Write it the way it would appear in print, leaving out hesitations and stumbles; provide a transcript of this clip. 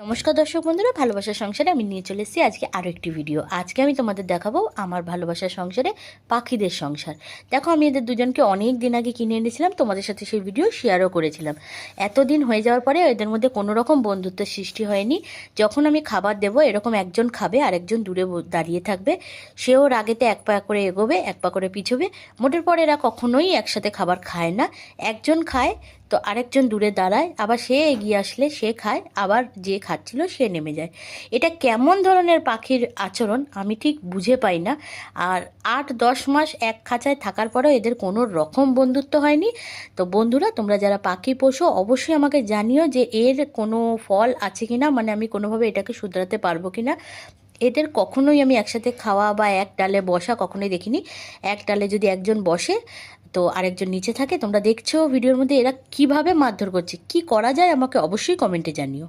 নমস্কার দর্শক বন্ধুরা, ভালোবাসার সংসারে আমি নিয়ে চলে এসেছি আজকে আরও একটি ভিডিও। আজকে আমি তোমাদের দেখাবো আমার ভালোবাসার সংসারে পাখিদের সংসার। দেখো, আমি এদের দুজনকে অনেক দিন আগে কিনে এনেছিলাম, তোমাদের সাথে সেই ভিডিও শেয়ারও করেছিলাম। এতদিন হয়ে যাওয়ার পরে এদের মধ্যে কোনো রকম বন্ধুত্বের সৃষ্টি হয়নি। যখন আমি খাবার দেবো, এরকম একজন খাবে আর একজন দূরে দাঁড়িয়ে থাকবে। সেও রাগেতে এক পা করে এগোবে, এক পা করে পিছবে। মোটের পর এরা কখনোই একসাথে খাবার খায় না। একজন খায় তো আরেকজন দূরে দাঁড়ায়, আবার সে এগিয়ে আসলে সে খায়, আবার যে খাচ্ছিল সে নেমে যায়। এটা কেমন ধরনের পাখির আচরণ আমি ঠিক বুঝে পাই না। আর 8-10 মাস এক খাঁচায় থাকার পরেও এদের কোনো রকম বন্ধুত্ব হয়নি। তো বন্ধুরা, তোমরা যারা পাখি পোষো অবশ্যই আমাকে জানিও যে এর কোনো ফল আছে কি না, মানে আমি কোনোভাবে এটাকে শুধরাতে পারবো কি না। এদের কখনোই আমি একসাথে খাওয়া বা এক ডালে বসা কখনোই দেখিনি। এক ডালে যদি একজন বসে তো আরেকজন নিচে থাকে। তোমরা দেখছো ভিডিওর মধ্যে এরা কিভাবে মারধর করছে। কি করা যায় আমাকে অবশ্যই কমেন্টে জানিও।